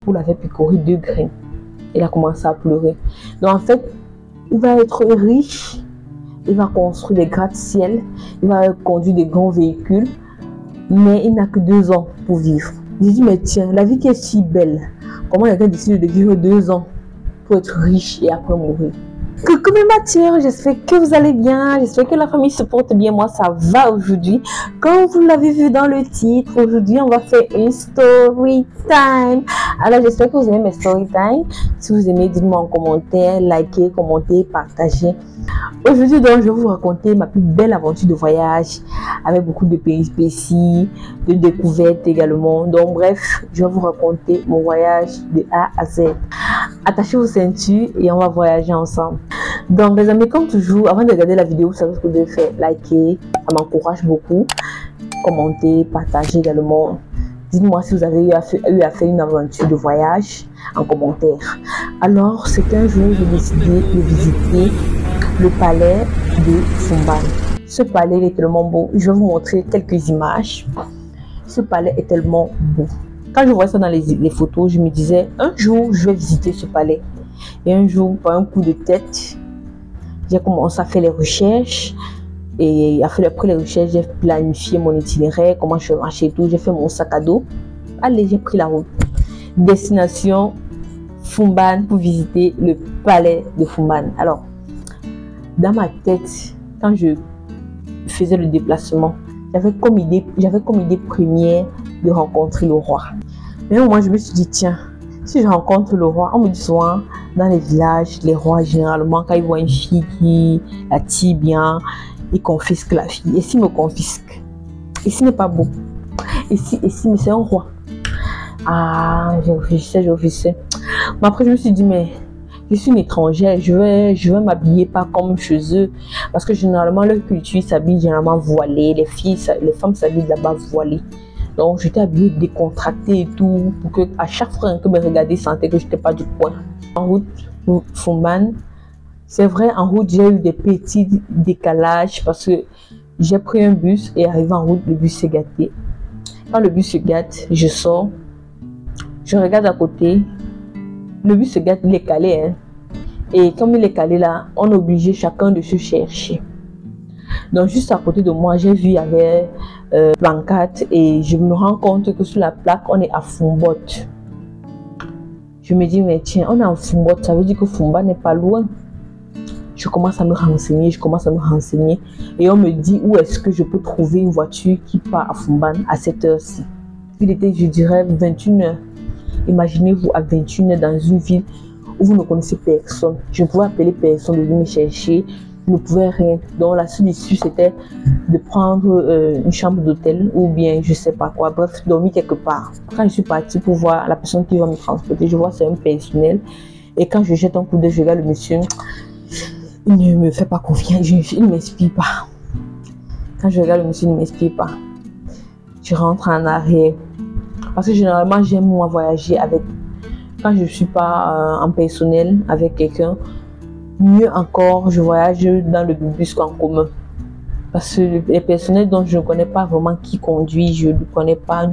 l'épaule avait picoré 2 graines. Il a commencé à pleurer. Donc en fait, il va être riche, il va construire des gratte-ciel, il va conduire des grands véhicules, mais il n'a que 2 ans pour vivre. J'ai dit, mais tiens, la vie qui est si belle, comment quelqu'un décide de vivre 2 ans pour être riche et après mourir? Coucou mes matures, j'espère que vous allez bien, j'espère que la famille se porte bien, moi ça va aujourd'hui. Comme vous l'avez vu dans le titre, aujourd'hui on va faire une story time. Alors j'espère que vous aimez mes story time. Si vous aimez, dites-moi en commentaire, likez, commentez, partagez. Aujourd'hui donc je vais vous raconter ma plus belle aventure de voyage avec beaucoup de péripéties, de découvertes également. Donc bref, je vais vous raconter mon voyage de A à Z. Attachez vos ceintures et on va voyager ensemble. Donc les amis, comme toujours, avant de regarder la vidéo, vous savez ce que vous devez faire: liker, ça m'encourage beaucoup, commenter, partager également. Dites-moi si vous avez eu à faire une aventure de voyage en commentaire. Alors c'est un jour j'ai décidé de visiter le palais de Fumban. Ce palais est tellement beau, je vais vous montrer quelques images. Ce palais est tellement beau. Quand je voyais ça dans les photos, je me disais, un jour, je vais visiter ce palais. Et un jour, par un coup de tête, j'ai commencé à faire les recherches. Et après les recherches, j'ai planifié mon itinéraire, comment je vais marcher et tout. J'ai fait mon sac à dos. Allez, j'ai pris la route. Destination Fumban pour visiter le palais de Fumban. Alors, dans ma tête, quand je faisais le déplacement, j'avais comme idée première de rencontrer le roi. Mais moi, je me suis dit, tiens, si je rencontre le roi, on me dit souvent, dans les villages, les rois, généralement, quand ils voient une fille qui attire bien, ils confisquent la fille. Et s'ils me confisquent? Et s'il n'est pas beau? Et si mais c'est un roi? Ah, je réfléchissais. Mais après, je me suis dit, mais je suis une étrangère, je vais m'habiller pas comme chez eux. Parce que généralement, leur culture s'habille généralement voilée. Les femmes s'habillent là-bas voilées. Donc, j'étais habillée décontractée et tout, pour que à chaque fois que me regarder, sentais que je n'étais pas du coin. En route pour Fumban, c'est vrai, en route, j'ai eu des petits décalages parce que j'ai pris un bus et arrivé en route, le bus s'est gâté. Quand le bus se gâte, je sors, je regarde à côté, le bus se gâte, il est calé. Hein. Et comme il est calé là, on est obligé chacun de se chercher. Donc juste à côté de moi, j'ai vu il y avait pancarte et je me rends compte que sur la plaque, on est à Fumbot. Je me dis, mais tiens, on est à Fumbot, ça veut dire que Fumban n'est pas loin. Je commence à me renseigner, et on me dit où est-ce que je peux trouver une voiture qui part à Fumban à cette heure-ci. Il était, je dirais, 21h. Imaginez-vous à 21h dans une ville où vous ne connaissez personne. Je ne pouvais appeler personne de venir me chercher. Je ne pouvais rien. Donc la seule issue c'était de prendre une chambre d'hôtel ou bien je sais pas quoi. Bref, dormir quelque part. Quand je suis partie pour voir la personne qui va me transporter, je vois c'est un personnel. Et quand je jette un coup d'œil, je regarde le monsieur. Il ne me fait pas confiance. Il ne m'inspire pas. Quand je regarde le monsieur, il ne m'inspire pas. Je rentre en arrière. Parce que généralement, j'aime moi voyager avec. Quand je ne suis pas en personnel avec quelqu'un, mieux encore, je voyage dans le bus qu'en commun. Parce que les personnels dont je ne connais pas vraiment qui conduit, je ne connais pas.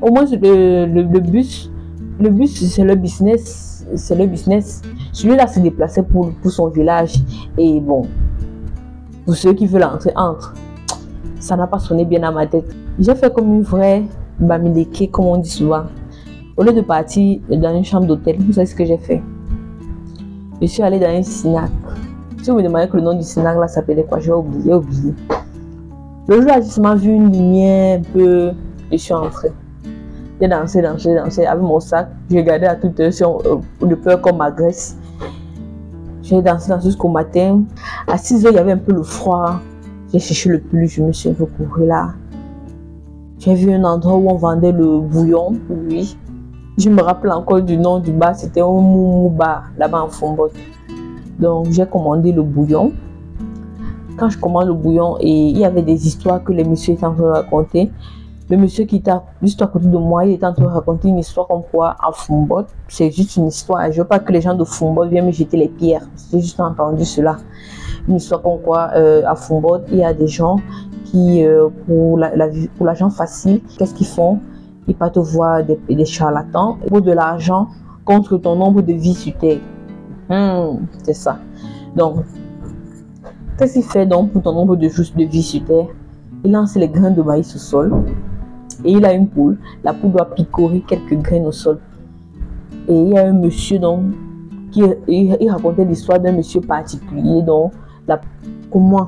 Au moins, le bus, c'est le business. C'est le business. Celui-là se déplaçait pour son village. Et bon, pour ceux qui veulent entrer, entrent. Ça n'a pas sonné bien à ma tête. J'ai fait comme une vraie bamileke, comme on dit souvent. Au lieu de partir dans une chambre d'hôtel, vous savez ce que j'ai fait? Je suis allée dans un Sinac. Si vous me demandez que le nom du Sinac là s'appelait quoi, j'ai oublié. Le jour, j'ai justement vu une lumière un peu. Je suis entrée. J'ai dansé avec mon sac. Je regardais à toute heure de peur qu'on m'agresse. J'ai dansé jusqu'au matin. À 6h, il y avait un peu le froid. J'ai cherché le pull, je me suis un peu couru là. J'ai vu un endroit où on vendait le bouillon. Oui. Je me rappelle encore du nom du bar. C'était un Moumou bar là-bas en Fumbot. Donc j'ai commandé le bouillon. Quand je commande le bouillon, et il y avait des histoires que les messieurs étaient en train de raconter. Le monsieur qui était juste à côté de moi, il était en train de raconter une histoire comme quoi à Fumbot, c'est juste une histoire. Je veux pas que les gens de Fumbot viennent me jeter les pierres. J'ai juste entendu cela. Une histoire comme quoi à Fumbot, il y a des gens qui, pour l'argent facile, qu'est-ce qu'ils font? Il va te voir des charlatans pour de l'argent contre ton nombre de vies sur terre. C'est ça. Donc, qu'est-ce qu'il fait donc pour ton nombre de vies sur terre? Il lance les grains de maïs au sol et il a une poule. La poule doit picorer quelques graines au sol. Et il y a un monsieur donc il racontait l'histoire d'un monsieur particulier donc comment.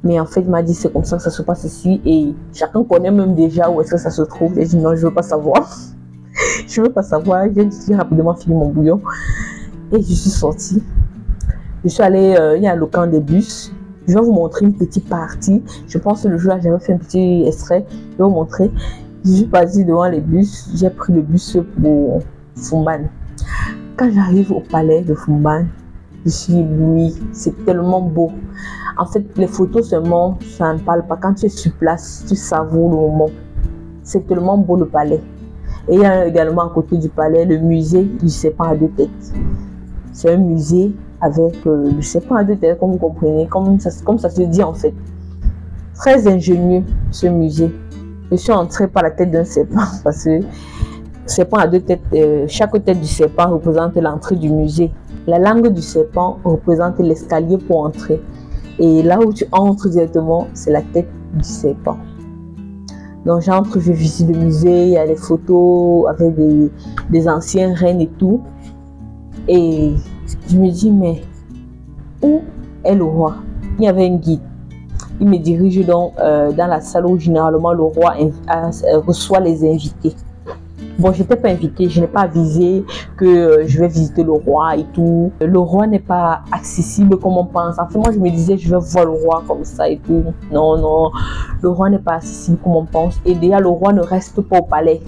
Mais en fait, il m'a dit c'est comme ça que ça se passe ici et chacun connaît même déjà où est-ce que ça se trouve. J'ai dit non, je veux pas savoir. Je veux pas savoir. J'ai rapidement fini mon bouillon et je suis sortie. Je suis allée, il y a le camp des bus. Je vais vous montrer une petite partie. Je pense que le jour-là, j'avais fait un petit extrait. Je vais vous montrer. Je suis partie devant les bus. J'ai pris le bus pour Foumban. Quand j'arrive au palais de Foumban, je suis éblouie. C'est tellement beau. En fait, les photos seulement, ça ne parle pas. Quand tu es sur place, tu savoures le moment. C'est tellement beau le palais. Et il y a également à côté du palais le musée du serpent à deux têtes. C'est un musée avec le serpent à deux têtes, comme vous comprenez, comme ça se dit en fait. Très ingénieux ce musée. Je suis entrée par la tête d'un serpent parce que serpent à deux têtes, chaque tête du serpent représente l'entrée du musée. La langue du serpent représente l'escalier pour entrer. Et là où tu entres directement, c'est la tête du serpent. Donc j'entre, je visite le musée, il y a des photos avec des anciennes reines et tout. Et je me dis, mais où est le roi? Il y avait un guide. Il me dirige donc dans la salle où généralement le roi reçoit les invités. Bon, je n'étais pas invitée, je n'ai pas avisé que je vais visiter le roi et tout. Le roi n'est pas accessible comme on pense. En fait, moi, je me disais, je vais voir le roi comme ça et tout. Non, non, le roi n'est pas accessible comme on pense. Et déjà, le roi ne reste pas au palais.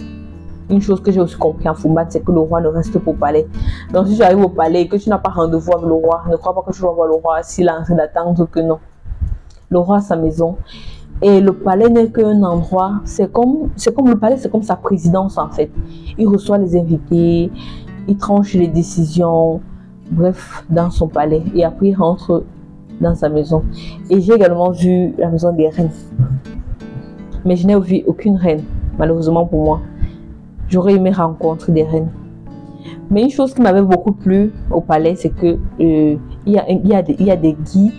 Une chose que j'ai aussi compris en Foumban, c'est que le roi ne reste pas au palais. Donc, si tu arrives au palais et que tu n'as pas rendez-vous avec le roi, ne crois pas que tu vas voir le roi s'il est en train d'attendre que non. Le roi a sa maison. Et le palais n'est qu'un endroit, c'est comme le palais, c'est comme sa présidence en fait. Il reçoit les invités, il tranche les décisions, bref, dans son palais. Et après, il rentre dans sa maison. Et j'ai également vu la maison des reines. Mais je n'ai vu aucune reine, malheureusement pour moi. J'aurais aimé rencontrer des reines. Mais une chose qui m'avait beaucoup plu au palais, c'est que il y a des guides.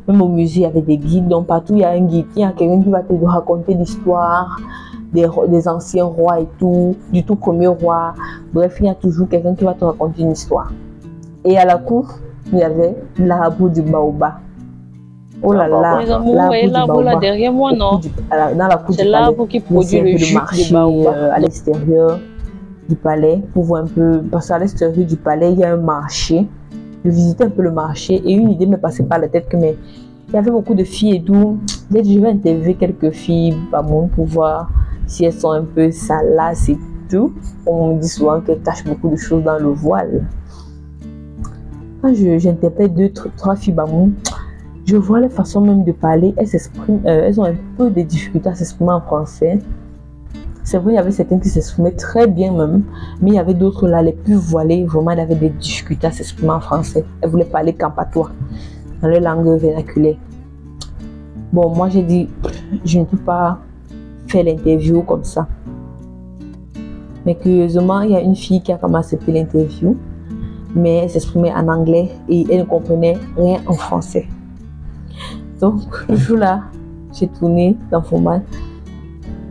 Même au musée, il y avait des guides. Donc partout, il y a un guide. Il y a quelqu'un qui va te raconter l'histoire des anciens rois et tout, du tout premier roi. Bref, il y a toujours quelqu'un qui va te raconter une histoire. Et à la cour, il y avait l'arbre du baobab. Oh là là, l'arbre là derrière moi, non? Dans la cour c'est l'arbre qui produit le jus de baobab. À l'extérieur du palais, pour voir un peu, parce qu'à l'extérieur du palais, il y a un marché. Je visitais un peu le marché et une idée me passait par la tête que il y avait beaucoup de filles et tout. J'ai dit, je vais interviewer quelques filles pour voir si elles sont un peu salaces et tout. On me dit souvent qu'elles cachent beaucoup de choses dans le voile. Quand j'interpelle 2-3 filles je vois les façons même de parler. Elles ont un peu de difficultés à s'exprimer en français. C'est vrai, il y avait certaines qui s'exprimaient très bien même, mais il y avait d'autres là, les plus voilées, vraiment, elles avaient des difficultés à s'exprimer en français. Elles voulaient parler campatois, dans leur langue vernaculaire. Bon, moi j'ai dit, je ne peux pas faire l'interview comme ça. Mais curieusement, il y a une fille qui a quand même accepté l'interview, mais elle s'exprimait en anglais et elle ne comprenait rien en français. Donc, le jour-là, j'ai tourné dans Foumban.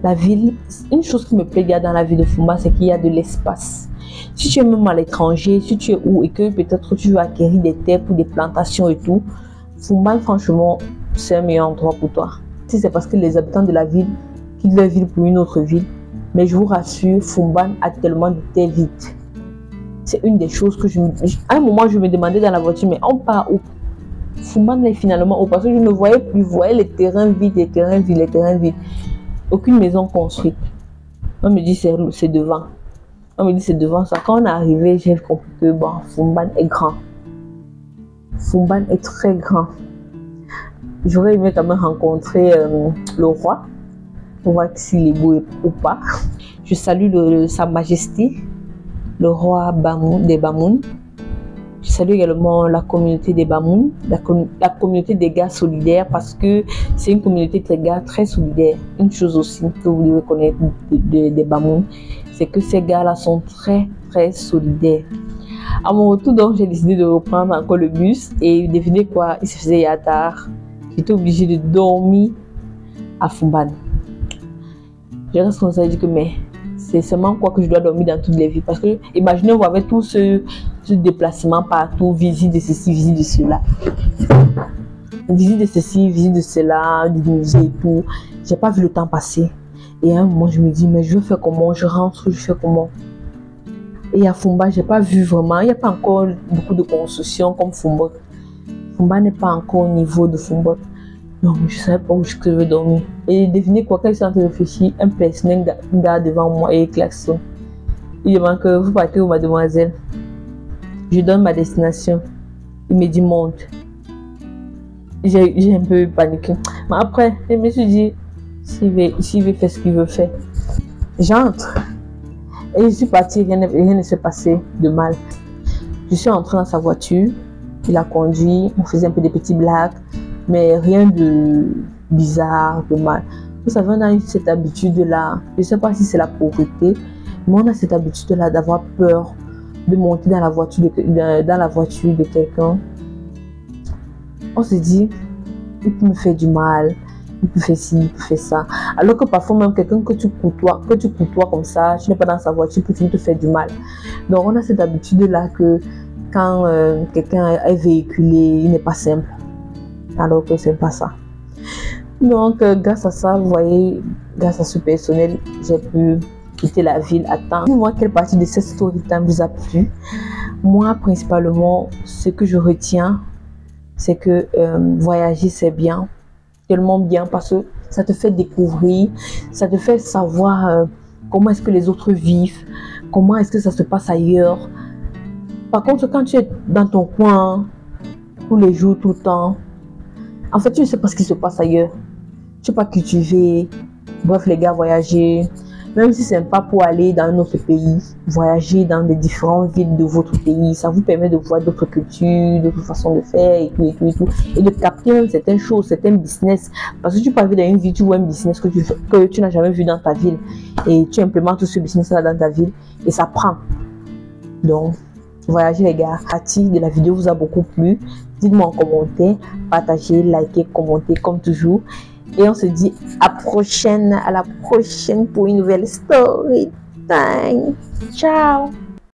La ville, une chose qui me plaît dans la ville de Foumban, c'est qu'il y a de l'espace. Si tu es même à l'étranger, si tu es où et que peut-être tu veux acquérir des terres pour des plantations et tout, Foumban, franchement, c'est un meilleur endroit pour toi. Si c'est parce que les habitants de la ville quittent leur ville pour une autre ville, mais je vous rassure, Foumban a tellement de terres vides. C'est une des choses que à un moment, je me demandais dans la voiture, mais on part où? Foumban est finalement où? Parce que je ne voyais plus, je voyais les terrains vides, les terrains vides, les terrains vides. Aucune maison construite. On me dit c'est devant. On me dit c'est devant ça. Quand on est arrivé, j'ai compris que bon, Foumban est grand. Foumban est très grand. J'aurais aimé quand même rencontrer le roi pour voir s'il est beau ou pas. Je salue Sa Majesté, le roi des Bamoun. Je salue également la communauté des Bamoun, la communauté des gars solidaires, parce que c'est une communauté de gars très solidaire. Une chose aussi que vous devez connaître des Bamoun, c'est que ces gars-là sont très, très solidaires. À mon retour, donc, j'ai décidé de reprendre encore le bus et devinez quoi, il se faisait tard. J'étais obligée de dormir à Fumban. Je reste comme ça et dis que mais c'est seulement quoi que je dois dormir dans toutes les villes. Parce que imaginez-vous avec tout ce déplacement partout, visite de ceci, visite de cela. Visite de ceci, visite de cela, du musée et tout. J'ai pas vu le temps passer. Et à un moment, je me dis, mais je vais faire comment? Je rentre, je fais comment? Et à Fumba, j'ai pas vu vraiment. Il n'y a pas encore beaucoup de construction comme Fumba. Fumba n'est pas encore au niveau de Fumba. Non, je ne savais pas où je veux dormir. Et devinez quoi, quand je suis en train de réfléchir, un personnel garde devant moi et il klaxonne. Il demande que vous partez où, mademoiselle? Je donne ma destination. Il me dit monte. J'ai un peu paniqué. Mais après, je me suis dit, s'il veut faire ce qu'il veut faire, j'entre. Et je suis partie, rien ne s'est passé de mal. Je suis entrée dans sa voiture, il a conduit, on faisait un peu des petits blagues, mais rien de bizarre, de mal. Vous savez, on a eu cette habitude-là, je ne sais pas si c'est la pauvreté, mais on a cette habitude-là d'avoir peur de monter dans la voiture de quelqu'un. On se dit, il peut me faire du mal, il peut faire ci, il peut faire ça. Alors que parfois même quelqu'un que tu côtoies comme ça, tu n'es pas dans sa voiture, peut te faire du mal. Donc on a cette habitude-là que quand quelqu'un est véhiculé, il n'est pas simple. Alors que c'est pas ça. Donc grâce à ça, vous voyez, grâce à ce personnel, j'ai pu quitter la ville à temps. Dis-moi quelle partie de cette story time vous a plu. Moi, principalement, ce que je retiens, c'est que voyager, c'est bien. Tellement bien parce que ça te fait découvrir, ça te fait savoir comment est-ce que les autres vivent, comment est-ce que ça se passe ailleurs. Par contre, quand tu es dans ton coin, tous les jours, tout le temps, en fait, tu ne sais pas ce qui se passe ailleurs. Tu n'es pas cultivé. Bref, les gars, voyager, même si ce n'est pas pour aller dans un autre pays, voyager dans les différentes villes de votre pays, ça vous permet de voir d'autres cultures, d'autres façons de faire et tout, et tout, et tout. Et de capter même certaines choses, certains business. Parce que tu peux arriver dans une ville, tu vois un business que tu n'as jamais vu dans ta ville. Et tu implémentes ce business-là dans ta ville et ça prend. Donc, voyager les gars. La partie de la vidéo vous a beaucoup plu. Dites-moi en commentaire, partagez, likez, commentez comme toujours. Et on se dit à la prochaine pour une nouvelle story time. Ciao!